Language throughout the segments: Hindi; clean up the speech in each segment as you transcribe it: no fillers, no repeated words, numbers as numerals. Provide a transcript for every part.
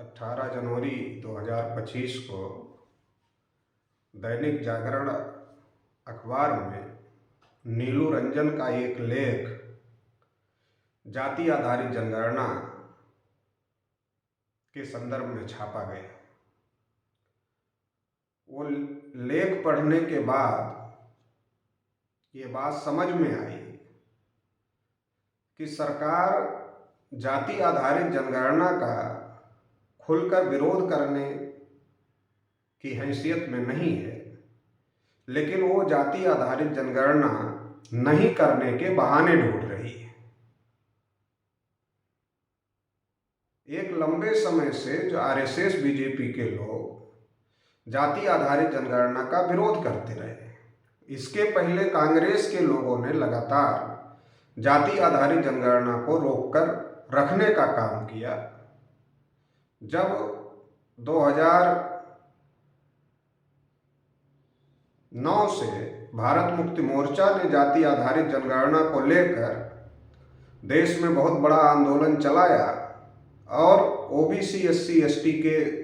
18 जनवरी 2025 को दैनिक जागरण अखबार में नीलू रंजन का एक लेख जाति आधारित जनगणना के संदर्भ में छापा गया। वो लेख पढ़ने के बाद ये बात समझ में आई कि सरकार जाति आधारित जनगणना का खुलकर विरोध करने की हैसियत में नहीं है, लेकिन वो जाति आधारित जनगणना नहीं करने के बहाने ढूंढ रही है। एक लंबे समय से जो आरएसएस बीजेपी के लोग जाति आधारित जनगणना का विरोध करते रहे, इसके पहले कांग्रेस के लोगों ने लगातार जाति आधारित जनगणना को रोककर रखने का काम किया। जब 2009 से भारत मुक्ति मोर्चा ने जाति आधारित जनगणना को लेकर देश में बहुत बड़ा आंदोलन चलाया और ओबीसी एससी एसटी के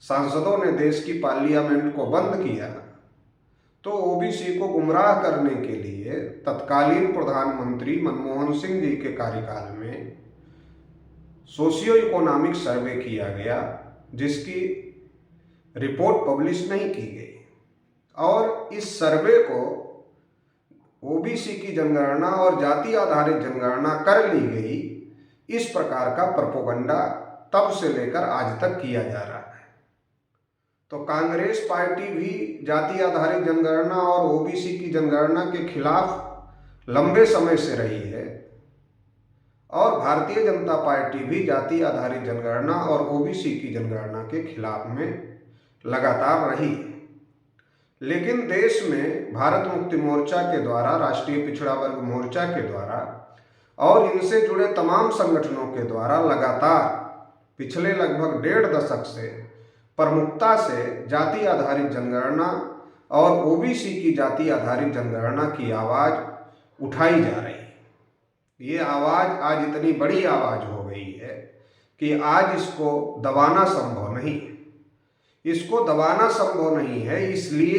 सांसदों ने देश की पार्लियामेंट को बंद किया, तो ओबीसी को गुमराह करने के लिए तत्कालीन प्रधानमंत्री मनमोहन सिंह जी के कार्यकाल में सोशियो इकोनॉमिक सर्वे किया गया, जिसकी रिपोर्ट पब्लिश नहीं की गई और इस सर्वे को ओबीसी की जनगणना और जाति आधारित जनगणना कर ली गई, इस प्रकार का प्रोपेगेंडा तब से लेकर आज तक किया जा रहा है। तो कांग्रेस पार्टी भी जाति आधारित जनगणना और ओबीसी की जनगणना के खिलाफ लंबे समय से रही है और भारतीय जनता पार्टी भी जाति आधारित जनगणना और ओबीसी की जनगणना के खिलाफ में लगातार रही है। लेकिन देश में भारत मुक्ति मोर्चा के द्वारा, राष्ट्रीय पिछड़ा वर्ग मोर्चा के द्वारा और इनसे जुड़े तमाम संगठनों के द्वारा लगातार पिछले लगभग 1.5 दशक से प्रमुखता से जाति आधारित जनगणना और ओबीसी की जाति आधारित जनगणना की आवाज़ उठाई जा रही है। ये आवाज़ आज इतनी बड़ी आवाज़ हो गई है कि आज इसको दबाना संभव नहीं है। इसको दबाना संभव नहीं है, इसलिए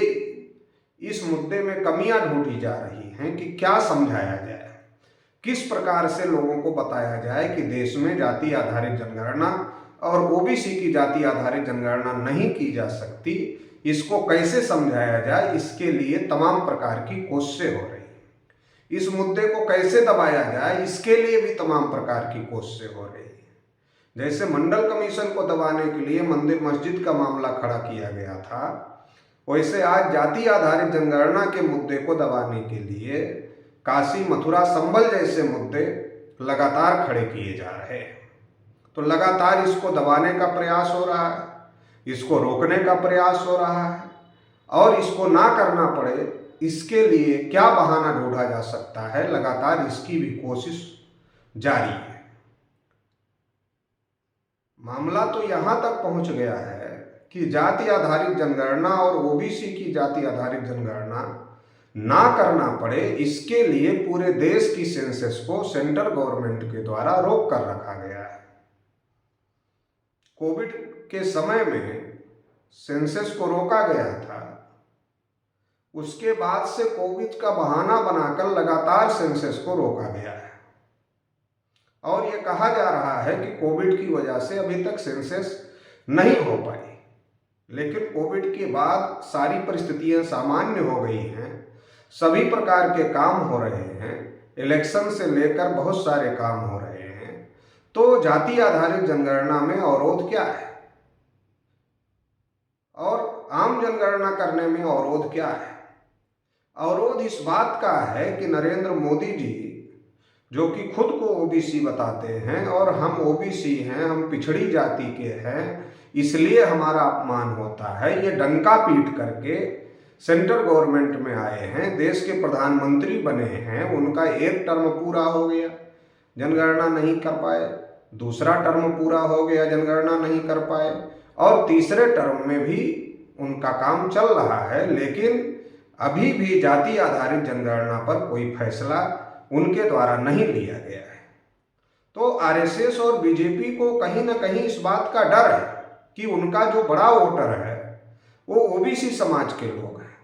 इस मुद्दे में कमियां ढूंढी जा रही हैं कि क्या समझाया जाए, किस प्रकार से लोगों को बताया जाए कि देश में जाति आधारित जनगणना और ओबीसी की जाति आधारित जनगणना नहीं की जा सकती। इसको कैसे समझाया जाए, इसके लिए तमाम प्रकार की कोशिशें हो रही हैं। इस मुद्दे को कैसे दबाया जाए, इसके लिए भी तमाम प्रकार की कोशिशें हो रही हैं। जैसे मंडल कमीशन को दबाने के लिए मंदिर मस्जिद का मामला खड़ा किया गया था, वैसे आज जाति आधारित जनगणना के मुद्दे को दबाने के लिए काशी मथुरा संभल जैसे मुद्दे लगातार खड़े किए जा रहे हैं। तो लगातार इसको दबाने का प्रयास हो रहा है, इसको रोकने का प्रयास हो रहा है और इसको ना करना पड़े इसके लिए क्या बहाना ढूंढा जा सकता है, लगातार इसकी भी कोशिश जारी है। मामला तो यहां तक पहुंच गया है कि जाति आधारित जनगणना और ओबीसी की जाति आधारित जनगणना ना करना पड़े, इसके लिए पूरे देश की सेंसस को सेंट्रल गवर्नमेंट के द्वारा रोक कर रखा गया है। कोविड के समय में सेंसस को रोका गया था, उसके बाद से कोविड का बहाना बनाकर लगातार सेंसस को रोका गया है और ये कहा जा रहा है कि कोविड की वजह से अभी तक सेंसस नहीं हो पाई। लेकिन कोविड के बाद सारी परिस्थितियां सामान्य हो गई हैं, सभी प्रकार के काम हो रहे हैं, इलेक्शन से लेकर बहुत सारे काम हो रहे हैं, तो जाति आधारित जनगणना में अवरोध क्या है और आम जनगणना करने में अवरोध क्या है? अवरोध इस बात का है कि नरेंद्र मोदी जी, जो कि खुद को ओबीसी बताते हैं और हम ओबीसी हैं, हम पिछड़ी जाति के हैं, इसलिए हमारा अपमान होता है, ये डंका पीट करके सेंट्रल गवर्नमेंट में आए हैं, देश के प्रधानमंत्री बने हैं, उनका एक टर्म पूरा हो गया, जनगणना नहीं कर पाए, दूसरा टर्म पूरा हो गया, जनगणना नहीं कर पाए और तीसरे टर्म में भी उनका काम चल रहा है, लेकिन अभी भी जाति आधारित जनगणना पर कोई फैसला उनके द्वारा नहीं लिया गया है। तो आरएसएस और बीजेपी को कहीं ना कहीं इस बात का डर है कि उनका जो बड़ा वोटर है वो ओबीसी समाज के लोग हैं,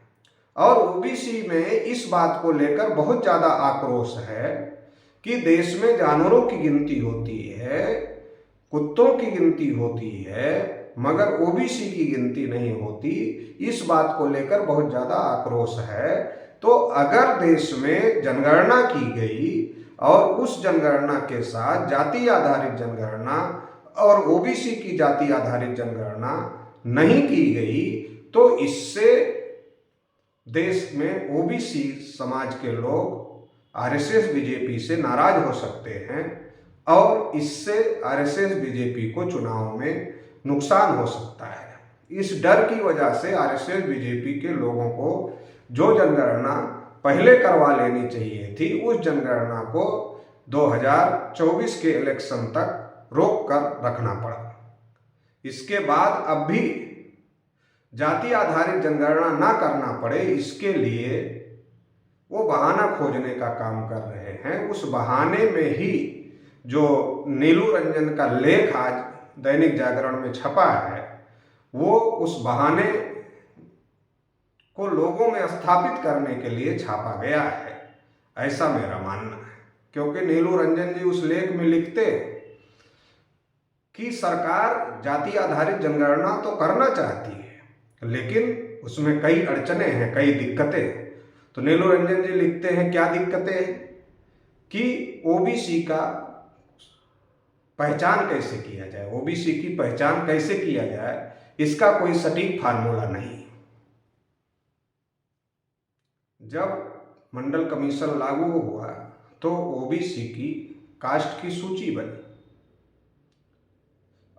और ओबीसी में इस बात को लेकर बहुत ज़्यादा आक्रोश है कि देश में जानवरों की गिनती होती है, कुत्तों की गिनती होती है, मगर ओबीसी की गिनती नहीं होती। इस बात को लेकर बहुत ज़्यादा आक्रोश है। तो अगर देश में जनगणना की गई और उस जनगणना के साथ जाति आधारित जनगणना और ओबीसी की जाति आधारित जनगणना नहीं की गई, तो इससे देश में ओबीसी समाज के लोग आरएसएस बीजेपी से नाराज हो सकते हैं और इससे आरएसएस बीजेपी को चुनाव में नुकसान हो सकता है। इस डर की वजह से आरएसएस बीजेपी के लोगों को जो जनगणना पहले करवा लेनी चाहिए थी, उस जनगणना को 2024 के इलेक्शन तक रोक कर रखना पड़ा। इसके बाद अब भी जाति आधारित जनगणना ना करना पड़े, इसके लिए वो बहाना खोजने का काम कर रहे हैं। उस बहाने में ही जो नीलू रंजन का लेख आज दैनिक जागरण में छपा है, वो उस बहाने को लोगों में स्थापित करने के लिए छापा गया है, ऐसा मेरा मानना है। क्योंकि नीलू रंजन जी उस लेख में लिखते कि सरकार जाति आधारित जनगणना तो करना चाहती है, लेकिन उसमें कई अड़चने हैं, कई दिक्कतें हैं। तो नीलू रंजन जी लिखते हैं क्या दिक्कतें हैं कि ओबीसी का पहचान कैसे किया जाए, ओबीसी की पहचान कैसे किया जाए, इसका कोई सटीक फार्मूला नहीं। जब मंडल कमीशन लागू हुआ तो ओबीसी की कास्ट की सूची बनी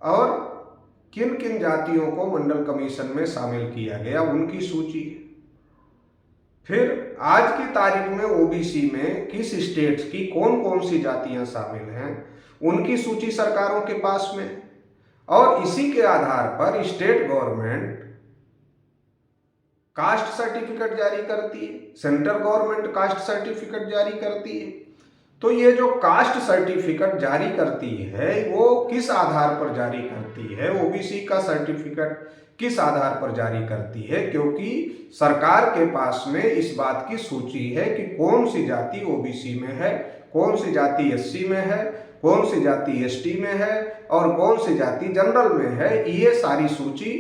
और किन किन जातियों को मंडल कमीशन में शामिल किया गया, उनकी सूची। फिर आज की तारीख में ओबीसी में किस स्टेट्स की कौन कौन सी जातियां शामिल हैं, उनकी सूची सरकारों के पास में, और इसी के आधार पर स्टेट गवर्नमेंट कास्ट सर्टिफिकेट जारी करती है, सेंट्रल गवर्नमेंट कास्ट सर्टिफिकेट जारी करती है। तो ये जो कास्ट सर्टिफिकेट जारी करती है वो किस आधार पर जारी करती है, ओबीसी का सर्टिफिकेट किस आधार पर जारी करती है? क्योंकि सरकार के पास में इस बात की सूची है कि कौन सी जाति ओबीसी में है, कौन सी जाति एससी में है, कौन सी जाति एसटी में है और कौन सी जाति जनरल में है। ये सारी सूची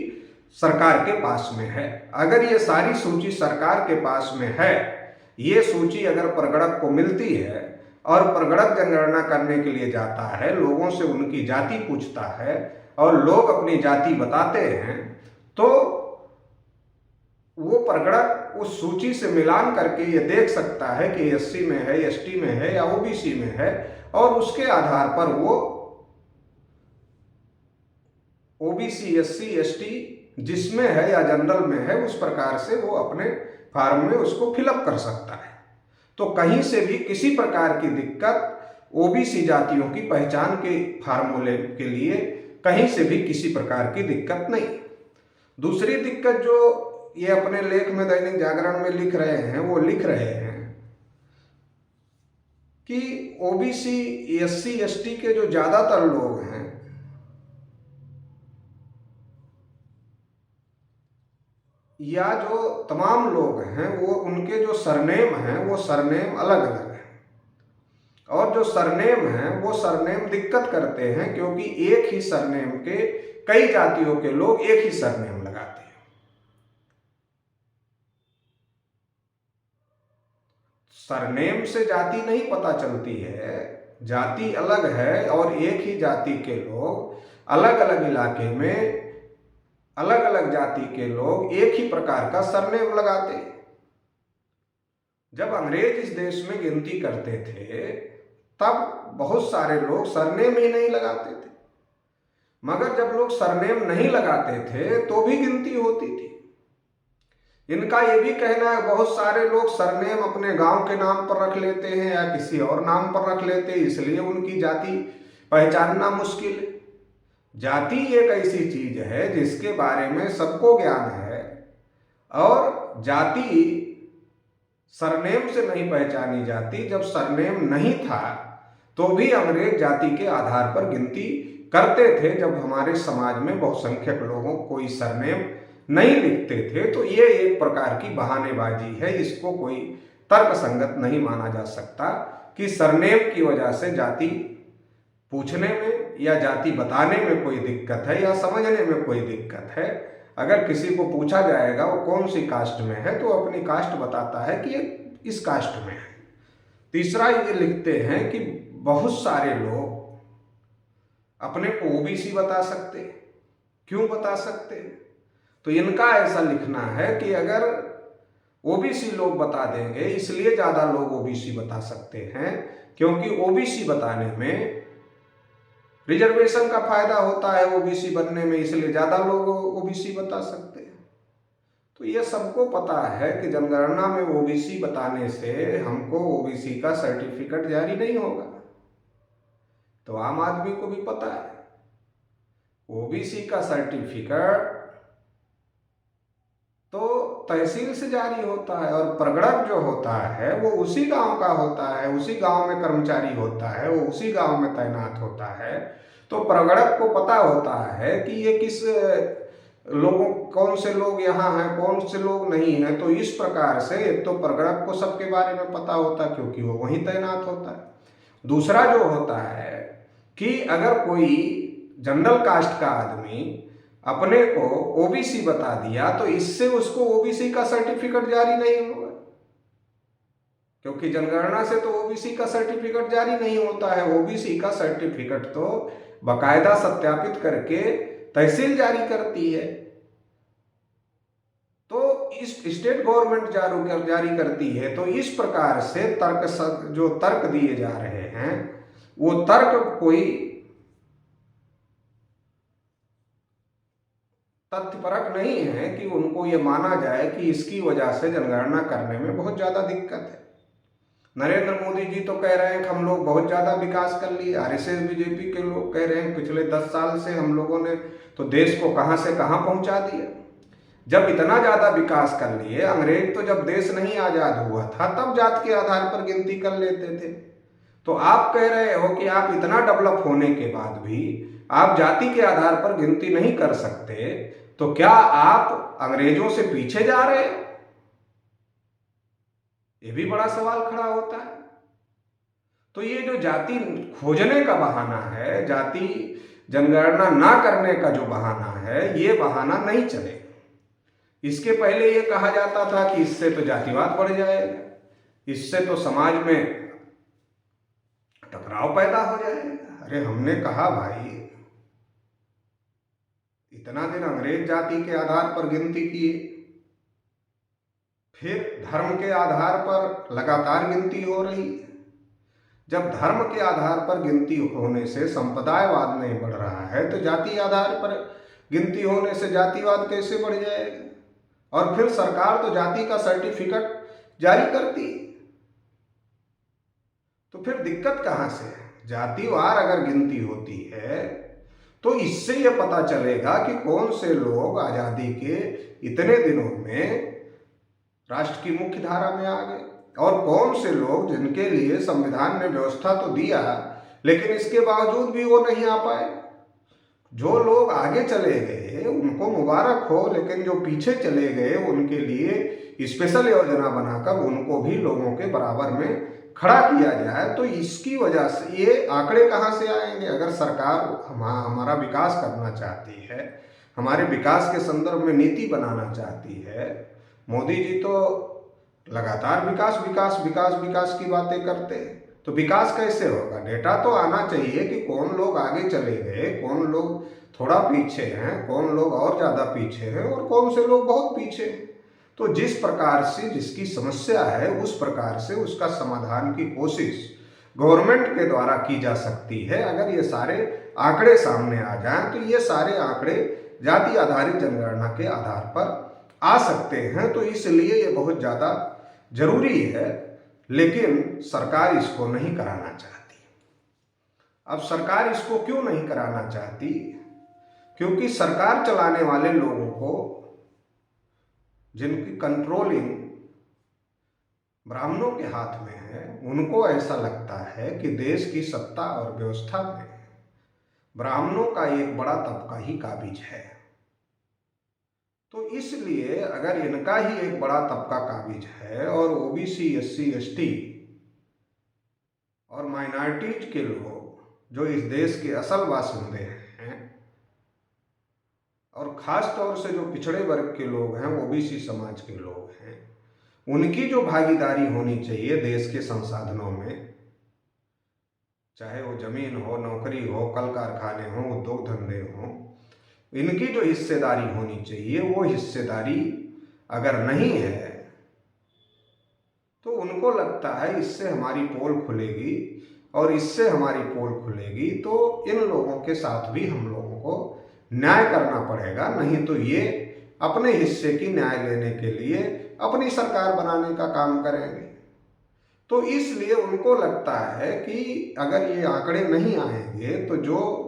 सरकार के पास में है। अगर ये सारी सूची सरकार के पास में है, ये सूची अगर परगणक को मिलती है और परगणक जनगणना करने के लिए जाता है, लोगों से उनकी जाति पूछता है और लोग अपनी जाति बताते हैं, तो वो परगणक उस सूची से मिलान करके ये देख सकता है कि एससी में है, एसटी में है या ओबीसी में है, और उसके आधार पर वो ओबीसी, एससी, एसटी जिसमें है या जनरल में है, उस प्रकार से वो अपने फॉर्म में उसको फिलअप कर सकता है। तो कहीं से भी किसी प्रकार की दिक्कत ओबीसी जातियों की पहचान के फार्मूले के लिए कहीं से भी किसी प्रकार की दिक्कत नहीं। दूसरी दिक्कत जो ये अपने लेख में दैनिक जागरण में लिख रहे हैं, वो लिख रहे हैं कि ओबीसी, एससी, एसटी के जो ज्यादातर लोग हैं या जो तमाम लोग हैं, वो उनके जो सरनेम हैं वो सरनेम अलग अलग हैं, और जो सरनेम हैं वो सरनेम दिक्कत करते हैं क्योंकि एक ही सरनेम के कई जातियों के लोग एक ही सरनेम लगाते हैं। सरनेम से जाति नहीं पता चलती है, जाति अलग है और एक ही जाति के लोग अलग अलग इलाके में अलग अलग जाति के लोग एक ही प्रकार का सरनेम लगाते हैं। जब अंग्रेज इस देश में गिनती करते थे तब बहुत सारे लोग सरनेम ही नहीं लगाते थे, मगर जब लोग सरनेम नहीं लगाते थे तो भी गिनती होती थी। इनका ये भी कहना है बहुत सारे लोग सरनेम अपने गांव के नाम पर रख लेते हैं या किसी और नाम पर रख लेते हैं, इसलिए उनकी जाति पहचानना मुश्किल है। जाति एक ऐसी चीज है जिसके बारे में सबको ज्ञान है, और जाति सरनेम से नहीं पहचानी जाती। जब सरनेम नहीं था तो भी अंग्रेज जाति के आधार पर गिनती करते थे। जब हमारे समाज में बहुसंख्यक लोगों कोई सरनेम नहीं लिखते थे, तो ये एक प्रकार की बहानेबाजी है। इसको कोई तर्कसंगत नहीं माना जा सकता कि सरनेम की वजह से जाति पूछने में या जाति बताने में कोई दिक्कत है या समझने में कोई दिक्कत है। अगर किसी को पूछा जाएगा वो कौन सी कास्ट में है, तो अपनी कास्ट बताता है कि ये इस कास्ट में है। तीसरा ये लिखते हैं कि बहुत सारे लोग अपने को ओबीसी बता सकते। क्यों बता सकते? तो इनका ऐसा लिखना है कि अगर ओबीसी लोग बता देंगे, इसलिए ज़्यादा लोग ओबीसी बता सकते हैं क्योंकि ओबीसी बताने में रिजर्वेशन का फायदा होता है ओबीसी बनने में, इसलिए ज़्यादा लोग ओबीसी बता सकते हैं। तो ये सबको पता है कि जनगणना में ओबीसी बताने से हमको ओबीसी का सर्टिफिकेट जारी नहीं होगा। तो आम आदमी को भी पता है ओबीसी का सर्टिफिकेट तो तहसील से जारी होता है, और प्रगणक जो होता है वो उसी गांव का होता है, उसी गांव में कर्मचारी होता है, वो उसी गांव में तैनात होता है। तो प्रगणक को पता होता है कि ये किस लोगों, कौन से लोग यहाँ हैं, कौन से लोग नहीं हैं। तो इस प्रकार से एक तो प्रगणक को सबके बारे में पता होता है क्योंकि वो वहीं तैनात होता है। दूसरा जो होता है कि अगर कोई जनरल कास्ट का आदमी अपने को ओबीसी बता दिया तो इससे उसको ओबीसी का सर्टिफिकेट जारी नहीं होगा, क्योंकि जनगणना से तो ओबीसी का सर्टिफिकेट जारी नहीं होता है। ओबीसी का सर्टिफिकेट तो बाकायदा सत्यापित करके तहसील जारी करती है। तो इस स्टेट गवर्नमेंट जारी करती है। तो इस प्रकार से जो तर्क दिए जा रहे हैं वो तर्क कोई तथ्यपरक नहीं है कि उनको ये माना जाए कि इसकी वजह से जनगणना करने में बहुत ज़्यादा दिक्कत है। नरेंद्र मोदी जी तो कह रहे हैं कि हम लोग बहुत ज़्यादा विकास कर लिए। आरएसएस बीजेपी के लोग कह रहे हैं पिछले 10 साल से हम लोगों ने तो देश को कहां से कहां पहुंचा दिया। जब इतना ज़्यादा विकास कर लिए, अंग्रेज तो जब देश नहीं आज़ाद हुआ था तब जात के आधार पर गिनती कर लेते थे। तो आप कह रहे हो कि आप इतना डेवलप होने के बाद भी आप जाति के आधार पर गिनती नहीं कर सकते, तो क्या आप अंग्रेजों से पीछे जा रहे हैं? ये भी बड़ा सवाल खड़ा होता है। तो ये जो जाति खोजने का बहाना है, जाति जनगणना ना करने का जो बहाना है, ये बहाना नहीं चलेगा। इसके पहले ये कहा जाता था कि इससे तो जातिवाद बढ़ जाएगा, इससे तो समाज में टकराव पैदा हो जाएगा। अरे हमने कहा भाई, इतना दिन अंग्रेज जाति के आधार पर गिनती किए, फिर धर्म के आधार पर लगातार गिनती हो रही है। जब धर्म के आधार पर गिनती होने से संप्रदायवाद नहीं बढ़ रहा है, तो जाति आधार पर गिनती होने से जातिवाद कैसे बढ़ जाएगा? और फिर सरकार तो जाति का सर्टिफिकेट जारी करती है, तो फिर दिक्कत कहां से है? जातिवार अगर गिनती होती है तो इससे यह पता चलेगा कि कौन से लोग आजादी के इतने दिनों में राष्ट्र की मुख्य धारा में आ गए और कौन से लोग जिनके लिए संविधान ने व्यवस्था तो दिया लेकिन इसके बावजूद भी वो नहीं आ पाए। जो लोग आगे चले गए उनको मुबारक हो, लेकिन जो पीछे चले गए उनके लिए स्पेशल योजना बनाकर उनको भी लोगों के बराबर में खड़ा किया जाए। तो इसकी वजह से ये आंकड़े कहाँ से आएंगे? अगर सरकार हमारा विकास करना चाहती है, हमारे विकास के संदर्भ में नीति बनाना चाहती है, मोदी जी तो लगातार विकास विकास विकास विकास की बातें करते हैं, तो विकास कैसे होगा? डेटा तो आना चाहिए कि कौन लोग आगे चले गए, कौन लोग थोड़ा पीछे हैं, कौन लोग और ज़्यादा पीछे हैं और कौन से लोग बहुत पीछे हैं। तो जिस प्रकार से जिसकी समस्या है उस प्रकार से उसका समाधान की कोशिश गवर्नमेंट के द्वारा की जा सकती है। अगर ये सारे आंकड़े सामने आ जाएं तो ये सारे आंकड़े जाति आधारित जनगणना के आधार पर आ सकते हैं। तो इसलिए ये बहुत ज़्यादा जरूरी है, लेकिन सरकार इसको नहीं कराना चाहती। अब सरकार इसको क्यों नहीं कराना चाहती? क्योंकि सरकार चलाने वाले लोगों को, जिनकी कंट्रोलिंग ब्राह्मणों के हाथ में है, उनको ऐसा लगता है कि देश की सत्ता और व्यवस्था में ब्राह्मणों का एक बड़ा तबका ही काबिज है। तो इसलिए अगर इनका ही एक बड़ा तबका काबिज है और ओबीसी, एससी, एसटी और माइनॉरिटीज के लोग जो इस देश के असल बाशिंदे हैं, और ख़ास तौर से जो पिछड़े वर्ग के लोग हैं, ओबीसी समाज के लोग हैं, उनकी जो भागीदारी होनी चाहिए देश के संसाधनों में, चाहे वो ज़मीन हो, नौकरी हो, कल कारखाने हो, उद्योग धंधे हों, इनकी जो हिस्सेदारी होनी चाहिए वो हिस्सेदारी अगर नहीं है तो उनको लगता है इससे हमारी पोल खुलेगी, और इससे हमारी पोल खुलेगी तो इन लोगों के साथ भी हम लोगों को न्याय करना पड़ेगा, नहीं तो ये अपने हिस्से की न्याय लेने के लिए अपनी सरकार बनाने का काम करेंगे। तो इसलिए उनको लगता है कि अगर ये आंकड़े नहीं आएंगे तो जो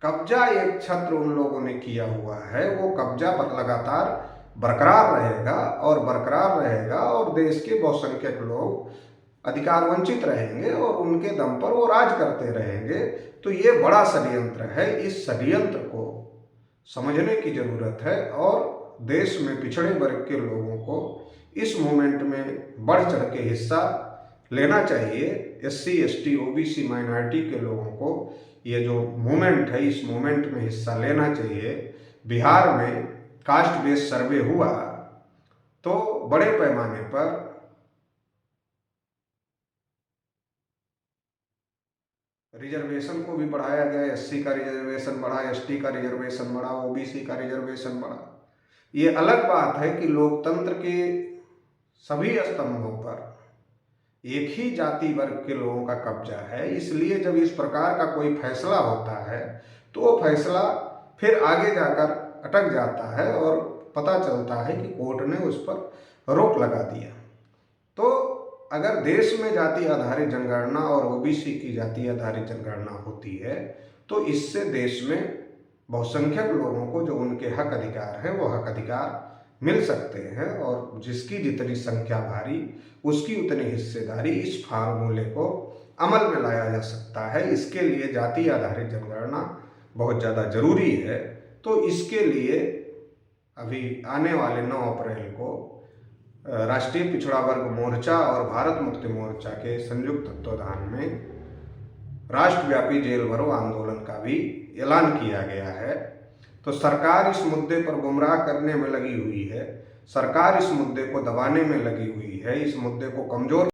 कब्जा एक छत्र उन लोगों ने किया हुआ है वो कब्जा पर लगातार बरकरार रहेगा और बरकरार रहेगा, और देश के बहुसंख्यक लोग अधिकार वंचित रहेंगे और उनके दम पर वो राज करते रहेंगे। तो ये बड़ा षड्यंत्र है, इस षड्यंत्र को समझने की ज़रूरत है और देश में पिछड़े वर्ग के लोगों को इस मूवमेंट में बढ़ चढ़ के हिस्सा लेना चाहिए। एससी, एसटी, ओबीसी, माइनॉरिटी के लोगों को ये जो मूवमेंट है इस मूवमेंट में हिस्सा लेना चाहिए। बिहार में कास्ट बेस्ड सर्वे हुआ तो बड़े पैमाने पर रिजर्वेशन को भी बढ़ाया गया, एससी का रिजर्वेशन बढ़ा, एसटी का रिजर्वेशन बढ़ा, ओबीसी का रिजर्वेशन बढ़ा। ये अलग बात है कि लोकतंत्र के सभी स्तंभों पर एक ही जाति वर्ग के लोगों का कब्जा है, इसलिए जब इस प्रकार का कोई फैसला होता है तो वो फैसला फिर आगे जाकर अटक जाता है और पता चलता है कि कोर्ट ने उस पर रोक लगा दिया। तो अगर देश में जाति आधारित जनगणना और ओबीसी की जाति आधारित जनगणना होती है तो इससे देश में बहुसंख्यक लोगों को जो उनके हक अधिकार हैं वो हक अधिकार मिल सकते हैं, और जिसकी जितनी संख्या भारी उसकी उतनी हिस्सेदारी इस फार्मूले को अमल में लाया जा सकता है। इसके लिए जाति आधारित जनगणना बहुत ज़्यादा ज़रूरी है। तो इसके लिए अभी आने वाले 9 अप्रैल को राष्ट्रीय पिछड़ा वर्ग मोर्चा और भारत मुक्ति मोर्चा के संयुक्त तत्वाधान में राष्ट्रव्यापी जेल भरो आंदोलन का भी ऐलान किया गया है। तो सरकार इस मुद्दे पर गुमराह करने में लगी हुई है, सरकार इस मुद्दे को दबाने में लगी हुई है, इस मुद्दे को कमज़ोर